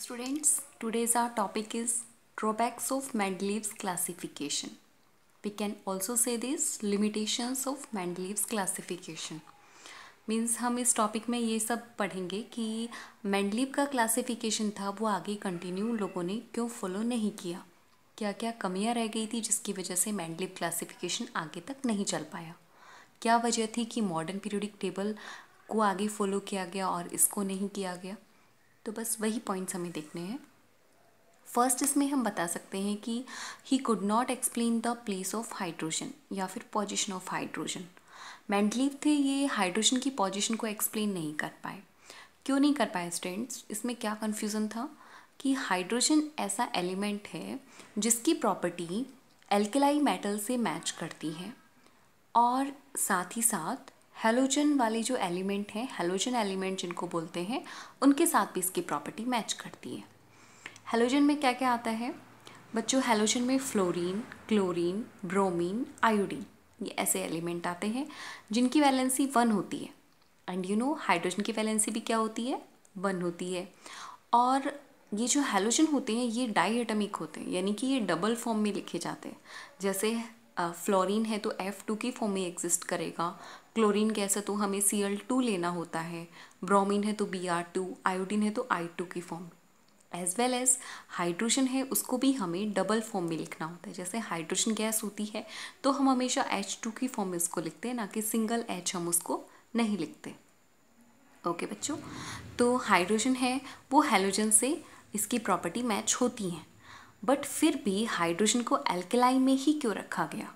Students, today's our topic is drawbacks of Mendeleev's classification. We can also say this limitations of Mendeleev's classification. Means हम इस topic में ये सब पढ़ेंगे कि मेंडलीव का क्लासिफिकेशन था वो आगे कंटिन्यू लोगों ने क्यों फॉलो नहीं किया, क्या क्या कमियां रह गई थी जिसकी वजह से मेंडलीव क्लासिफिकेशन आगे तक नहीं चल पाया, क्या वजह थी कि मॉडर्न पीरियोडिक टेबल को आगे फॉलो किया गया और इसको नहीं किया गया। तो बस वही पॉइंट्स हमें देखने हैं। फर्स्ट इसमें हम बता सकते हैं कि he could not explain the place of hydrogen या फिर पोजीशन ऑफ हाइड्रोजन। मेंडलीव थे ये हाइड्रोजन की पोजीशन को एक्सप्लेन नहीं कर पाए। क्यों नहीं कर पाए स्टूडेंट्स? इसमें क्या कन्फ्यूज़न था कि हाइड्रोजन ऐसा एलिमेंट है जिसकी प्रॉपर्टी एल्केलाई मेटल से मैच करती है और साथ ही साथ हेलोजन वाले जो एलिमेंट हैं, हेलोजन एलिमेंट जिनको बोलते हैं, उनके साथ भी इसकी प्रॉपर्टी मैच करती है। हेलोजन में क्या क्या आता है बच्चों? हेलोजन में फ्लोरीन, क्लोरीन, ब्रोमीन, आयोडीन, ये ऐसे एलिमेंट आते हैं जिनकी वैलेंसी 1 होती है। एंड यू नो हाइड्रोजन की वैलेंसी भी क्या होती है? 1 होती है। और ये जो हेलोजन होते हैं ये डाई एटमिक होते हैं, यानी कि ये डबल फॉर्म में लिखे जाते हैं। जैसे फ्लोरीन है तो F2 की फॉर्म में एग्जिस्ट करेगा, क्लोरीन गैस है तो हमें Cl2 लेना होता है, ब्रोमीन है तो Br2, आयोडीन है तो I2 की form. As well as hydrogen है उसको भी हमें डबल फॉर्म में लिखना होता है। जैसे हाइड्रोजन गैस होती है तो हम हमेशा H2 की फॉर्म में उसको लिखते हैं, ना कि सिंगल H हम उसको नहीं लिखते। ओके बच्चों, तो हाइड्रोजन है वो हेलोजन से इसकी प्रॉपर्टी मैच होती हैं, बट फिर भी हाइड्रोजन को एल्केलाई में ही क्यों रखा गया?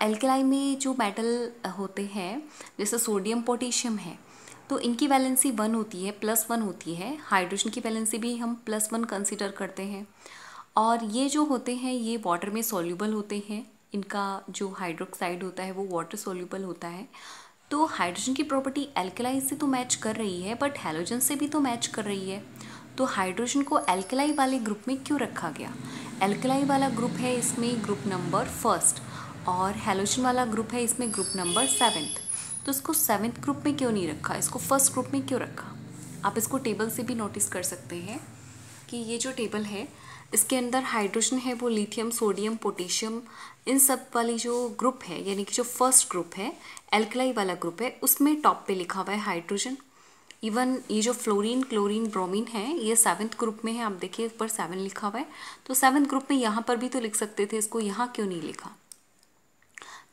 एल्केलाई में जो मेटल होते हैं जैसे सोडियम पोटेशियम है तो इनकी वैलेंसी 1 होती है, +1 होती है। हाइड्रोजन की वैलेंसी भी हम +1 कंसिडर करते हैं। और ये जो होते हैं ये वाटर में सॉल्यूबल होते हैं, इनका जो हाइड्रोक्साइड होता है वो वाटर सॉल्यूबल होता है। तो हाइड्रोजन की प्रॉपर्टी एल्केलाई से तो मैच कर रही है बट हेलोजन से भी तो मैच कर रही है। तो हाइड्रोजन को एल्केलाई वाले ग्रुप में क्यों रखा गया? एल्केलाई वाला ग्रुप है इसमें ग्रुप नंबर 1 और हेलोजन वाला ग्रुप है इसमें ग्रुप नंबर 7। तो इसको 7th ग्रुप में क्यों नहीं रखा, इसको 1st ग्रुप में क्यों रखा? आप इसको टेबल से भी नोटिस कर सकते हैं कि ये जो टेबल है इसके अंदर हाइड्रोजन है वो लिथियम, सोडियम, पोटेशियम, इन सब वाली जो ग्रुप है, यानी कि जो 1st ग्रुप है एल्केलाई वाला ग्रुप है, उसमें टॉप पे लिखा हुआ है हाइड्रोजन। इवन ये जो फ्लोरीन, क्लोरीन, ब्रोमीन है ये 7th ग्रुप में है। आप देखिए ऊपर 7 लिखा हुआ है, तो 7th ग्रुप में यहाँ पर भी तो लिख सकते थे, इसको यहाँ क्यों नहीं लिखा?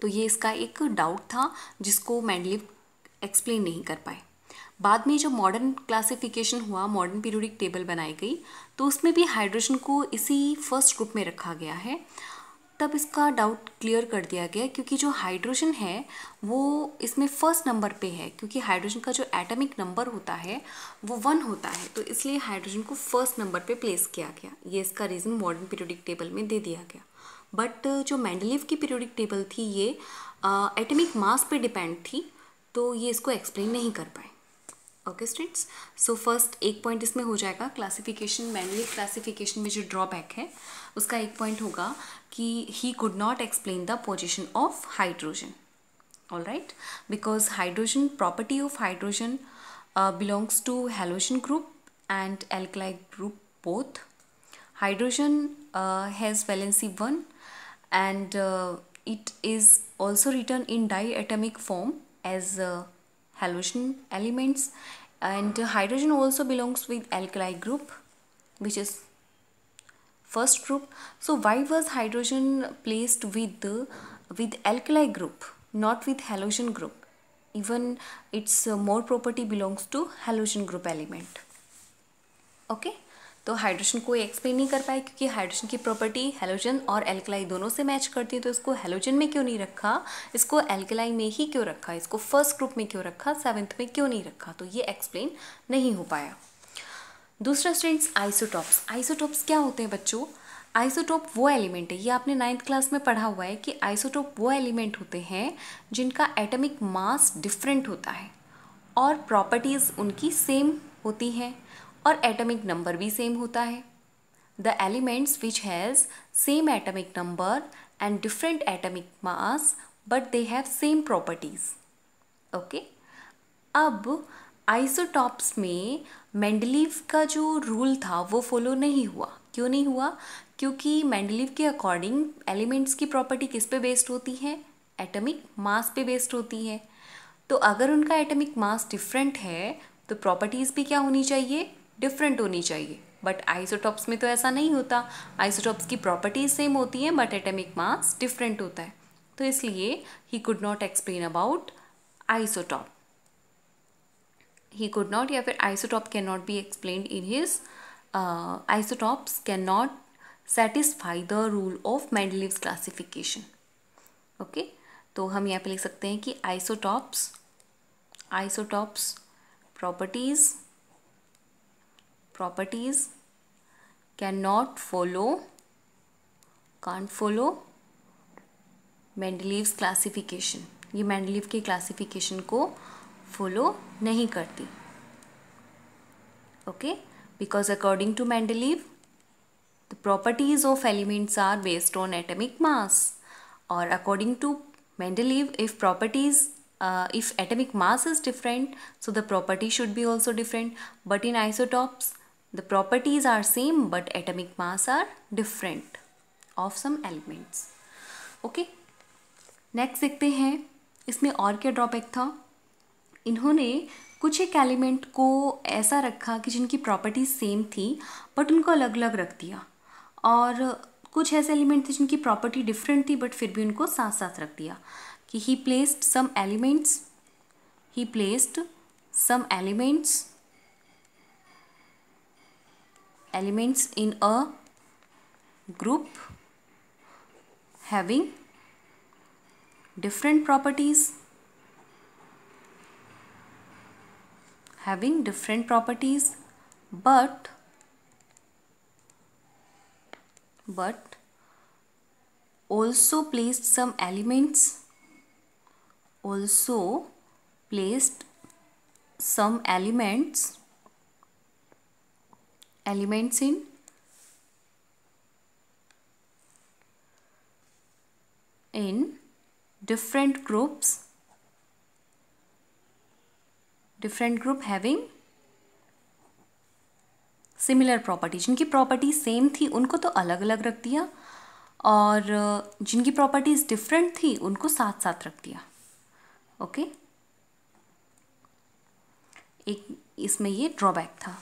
तो ये इसका एक डाउट था जिसको मेंडलीव एक्सप्लेन नहीं कर पाए। बाद में जो मॉडर्न क्लासिफिकेशन हुआ, मॉडर्न पीरियोडिक टेबल बनाई गई, तो उसमें भी हाइड्रोजन को इसी 1st ग्रुप में रखा गया है। तब इसका डाउट क्लियर कर दिया गया क्योंकि जो हाइड्रोजन है वो इसमें 1st नंबर पे है, क्योंकि हाइड्रोजन का जो एटॉमिक नंबर होता है वो 1 होता है, तो इसलिए हाइड्रोजन को 1st नंबर पे प्लेस किया गया। ये इसका रीज़न मॉडर्न पीरियोडिक टेबल में दे दिया गया। बट जो मेंडलीव की पीरियोडिक टेबल थी ये एटॉमिक मास पे डिपेंड थी, तो ये इसको एक्सप्लेन नहीं कर पाए। ओके स्टूडेंट्स, सो फर्स्ट एक पॉइंट इसमें हो जाएगा क्लासिफिकेशन, मेंडलीव क्लासिफिकेशन में जो ड्रॉबैक है उसका एक पॉइंट होगा कि he could not explain the position of hydrogen. All right, because hydrogen, property of hydrogen belongs to halogen group and alkali group both. Hydrogen has valency 1 and it is also written in diatomic form as halogen elements, and hydrogen also belongs with alkali group which is 1st group. So why was hydrogen placed with alkali group, not with halogen group? Even its more property belongs to halogen group element. Okay तो hydrogen को explain नहीं कर पाए क्योंकि hydrogen की property halogen और alkali दोनों से मैच करती है, तो इसको हेलोजन में क्यों नहीं रखा, इसको एल्केलाई में ही क्यों रखा, इसको 1st ग्रुप में क्यों रखा, 7th में क्यों नहीं रखा, तो ये एक्सप्लेन नहीं हो पाया। दूसरा स्टूडेंट्स, आइसोटॉप्स। आइसोटॉप्स क्या होते हैं बच्चों? आइसोटोप वो एलिमेंट है, ये आपने 9th क्लास में पढ़ा हुआ है कि आइसोटोप वो एलिमेंट होते हैं जिनका एटॉमिक मास डिफरेंट होता है और प्रॉपर्टीज़ उनकी सेम होती हैं और एटॉमिक नंबर भी सेम होता है। The elements which has same atomic number and different atomic mass but they have same properties. Okay, अब आइसोटॉप्स में मेंडलीव का जो रूल था वो फॉलो नहीं हुआ। क्यों नहीं हुआ? क्योंकि मेंडलीव के अकॉर्डिंग एलिमेंट्स की प्रॉपर्टी किस पे बेस्ड होती है? एटॉमिक मास पे बेस्ड होती है। तो अगर उनका एटॉमिक मास डिफरेंट है तो प्रॉपर्टीज़ भी क्या होनी चाहिए? डिफरेंट होनी चाहिए। बट आइसोटॉप्स में तो ऐसा नहीं होता। आइसोटॉप्स की प्रॉपर्टीज सेम होती हैं बट एटॉमिक मास डिफरेंट होता है। तो इसलिए ही could not explain about isotope. he could not, या फिर isotop cannot be explained in his isotopes cannot satisfy the rule of Mendeleev's classification. Okay तो हम यहाँ पे लिख सकते हैं कि isotopes properties can't follow Mendeleev's classification। ये मेंडलीव के क्लासिफिकेशन को फॉलो नहीं करती। Okay, because according to Mendeleev the properties of elements are based on atomic mass, और according to Mendeleev if atomic mass is different, so the property should be also different. But in isotopes the properties are same but atomic mass are different of some elements. Okay, next देखते हैं इसमें और क्या drawback था। इन्होंने कुछ एक element को ऐसा रखा कि जिनकी प्रॉपर्टी सेम थी बट उनको अलग अलग रख दिया, और कुछ ऐसे एलिमेंट थे जिनकी प्रॉपर्टी डिफरेंट थी बट फिर भी उनको साथ साथ रख दिया। कि he placed some elements in a group having different properties but also placed some elements in different group having similar property. जिनकी प्रॉपर्टी सेम थी उनको तो अलग अलग रख दिया, और जिनकी प्रॉपर्टीज डिफरेंट थी उनको साथ साथ रख दिया। ओके, एक इसमें ये ड्रॉबैक था।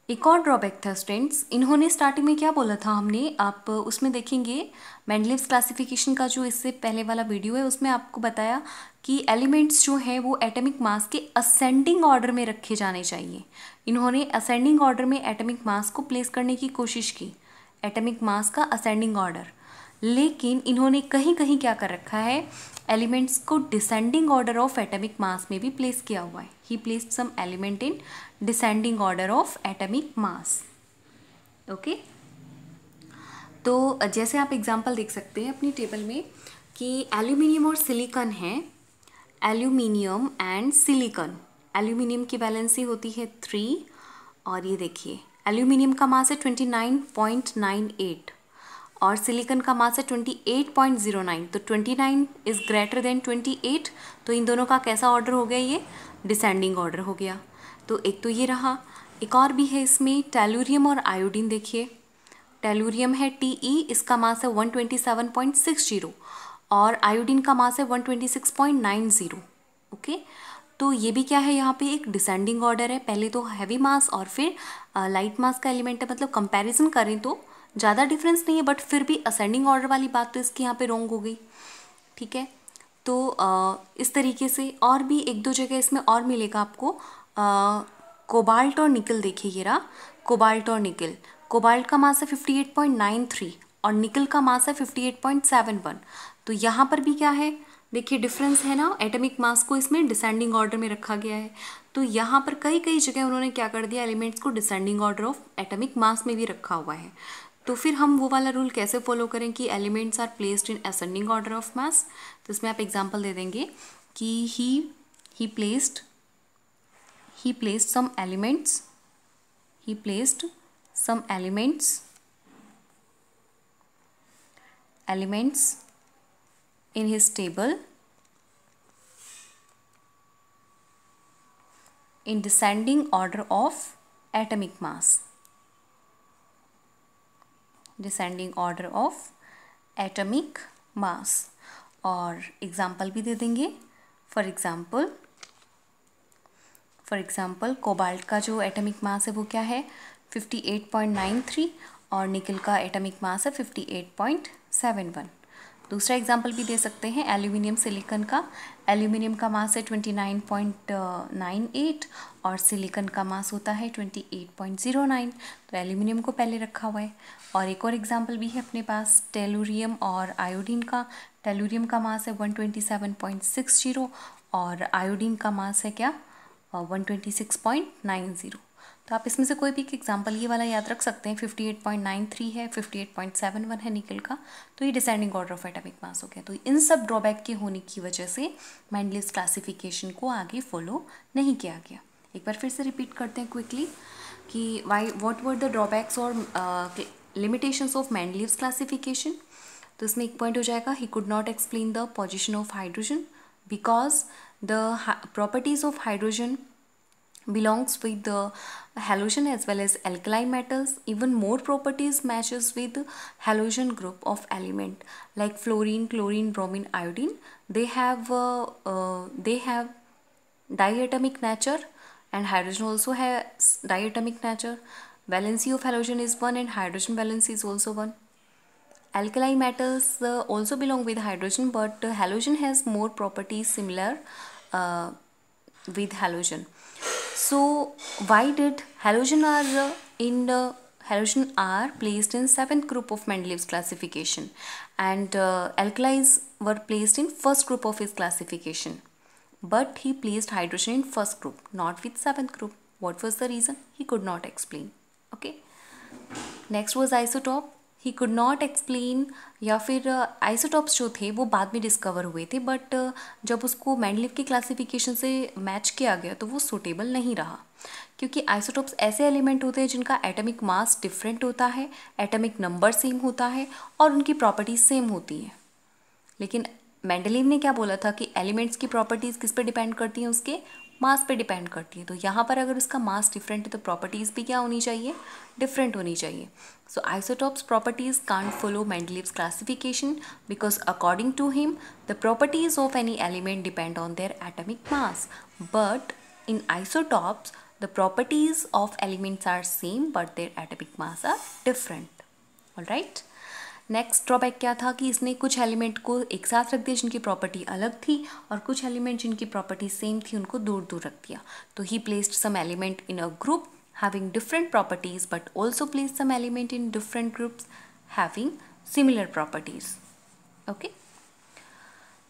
एक और ड्रॉबैक था स्टूडेंट्स, इन्होंने स्टार्टिंग में क्या बोला था हमने, आप उसमें देखेंगे मेंडलीव्स क्लासिफिकेशन का जो इससे पहले वाला वीडियो है उसमें आपको बताया कि एलिमेंट्स जो हैं वो एटॉमिक मास के असेंडिंग ऑर्डर में रखे जाने चाहिए। इन्होंने असेंडिंग ऑर्डर में एटॉमिक मास को प्लेस करने की कोशिश की, एटॉमिक मास का असेंडिंग ऑर्डर, लेकिन इन्होंने कहीं कहीं क्या कर रखा है, एलिमेंट्स को descending order of atomic mass में भी प्लेस किया हुआ है। He placed some element in descending order of atomic mass. Okay, तो जैसे आप एग्जांपल देख सकते हैं अपनी टेबल में कि एल्यूमिनियम और सिलिकॉन है, एल्यूमिनियम एंड सिलिकॉन। एल्यूमिनियम की वैलेंसी होती है 3, और ये देखिए एल्यूमिनियम का मास है 29.98 और सिलिकॉन का मास है 28.09। तो 29 इज़ ग्रेटर देन 28, तो इन दोनों का कैसा ऑर्डर हो गया, ये डिसेंडिंग ऑर्डर हो गया। तो एक तो ये रहा, एक और भी है इसमें टेलुरियम और आयोडीन। देखिए टेलुरियम है Te, इसका मास है 127.60 और आयोडीन का मास है 126.90। ओके, तो ये भी क्या है, यहाँ पे एक डिसेंडिंग ऑर्डर है, पहले तो हैवी मास और फिर लाइट मास का एलिमेंट है। मतलब कंपैरिजन करें तो ज़्यादा डिफरेंस नहीं है, बट फिर भी असेंडिंग ऑर्डर वाली बात तो इसकी यहाँ पे रॉन्ग हो गई। ठीक है, तो इस तरीके से और भी एक दो जगह इसमें और मिलेगा आपको। कोबाल्ट और निकल, देखिए ये रहा कोबाल्ट और निकल। कोबाल्ट का मास है 58.93 और निकल का मास है 58.71। तो यहाँ पर भी क्या है, देखिए डिफरेंस है ना, एटॉमिक मास को इसमें डिसेंडिंग ऑर्डर में रखा गया है। तो यहाँ पर कई कई जगह उन्होंने क्या कर दिया, एलिमेंट्स को descending order of atomic mass में भी रखा हुआ है। तो फिर हम वो वाला रूल कैसे फॉलो करें कि elements are placed in ascending order of mass. तो इसमें आप एग्जांपल दे देंगे कि he placed some elements in his table in descending order of atomic mass. Descending order of atomic mass. और एग्जाम्पल भी दे देंगे. फॉर एग्जाम्पल कोबाल्ट का जो एटॉमिक मास है वो क्या है 58.93 और निकल का एटॉमिक मास है 58.71. दूसरा एग्जाम्पल भी दे सकते हैं एल्यूमिनियम सिलिकॉन का. एल्यूमिनियम का मास है 29.98 और सिलिकॉन का मास होता है 28.09. तो एल्यूमिनियम को पहले रखा हुआ है. और एक और एग्जाम्पल भी है अपने पास टेलुरियम और आयोडीन का. टेलुरियम का मास है 127.60 और आयोडीन का मास है क्या 126.90. तो आप इसमें से कोई भी एक एग्जाम्पल ये वाला याद रख सकते हैं. 58.93 है, 58.71 है निकल का. तो ये डिसेंडिंग ऑर्डर ऑफ एटॉमिक मास हो गया. तो इन सब ड्रॉबैक के होने की वजह से मेंडलीव्स क्लासिफिकेशन को आगे फॉलो नहीं किया गया. एक बार फिर से रिपीट करते हैं क्विकली कि व्हाट वर द ड्रॉबैक्स और लिमिटेशंस ऑफ मेंडलीव्स क्लासिफिकेशन. तो इसमें एक पॉइंट हो जाएगा ही could not explain the position of hydrogen because the properties of hydrogen belongs with the halogen as well as alkali metals. Even more properties matches with halogen group of element like fluorine, chlorine, bromine, iodine. They have diatomic nature and hydrogen also has diatomic nature. Valency of halogen is 1 and hydrogen valency is also 1. Alkali metals also belong with hydrogen, but halogen has more properties similar with halogen. So why did halogen are placed in 7th group of Mendeleev's classification and alkalis were placed in first group of his classification, but he placed hydrogen in first group, not with 7th group. What was the reason? He could not explain. Okay. Next was isotope. He could not explain, या फिर isotopes जो थे वो बाद में discover हुए थे, but जब उसको मेंडलीव की क्लासिफिकेशन से मैच किया गया तो वो सूटेबल नहीं रहा, क्योंकि आइसोटॉप्स ऐसे एलिमेंट होते हैं जिनका एटॉमिक मास डिफरेंट होता है, एटॉमिक नंबर सेम होता है और उनकी प्रॉपर्टीज सेम होती हैं. लेकिन मेंडलीव ने क्या बोला था कि एलिमेंट्स की प्रॉपर्टीज़ किस पे डिपेंड करती हैं, उसके मास पे डिपेंड करती है. तो यहाँ पर अगर उसका मास डिफरेंट है तो प्रॉपर्टीज़ भी क्या होनी चाहिए, डिफरेंट होनी चाहिए. So isotopes properties can't follow Mendeleev's classification because according to him the properties of any element depend on their atomic mass, but in isotopes the properties of elements are same but their atomic mass are different. Alright. Next drawback क्या था कि इसने कुछ element को एक साथ रख दिया जिनकी प्रॉपर्टी अलग थी और कुछ एलिमेंट जिनकी प्रॉपर्टी सेम थी उनको दूर दूर रख दिया. तो he placed some element in a group having different properties but also placed some element in different groups having similar properties. Okay.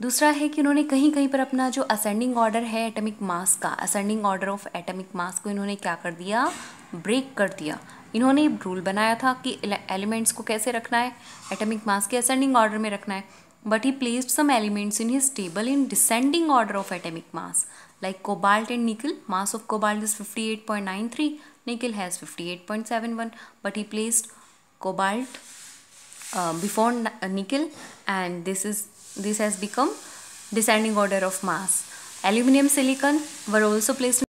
दूसरा है कि उन्होंने कहीं कहीं पर अपना जो असेंडिंग ऑर्डर है एटॉमिक मास का, ascending order of atomic mass को इन्होंने क्या कर दिया, ब्रेक कर दिया. इन्होंने रूल बनाया था कि एलिमेंट्स को कैसे रखना है, एटॉमिक मास के असेंडिंग ऑर्डर में रखना है, but he placed some elements in his table in descending order of atomic mass like cobalt and nickel. Mass of cobalt is 58.93, nickel has 58.71, but he placed cobalt before nickel and this has become descending order of mass. Aluminum, silicon were also placed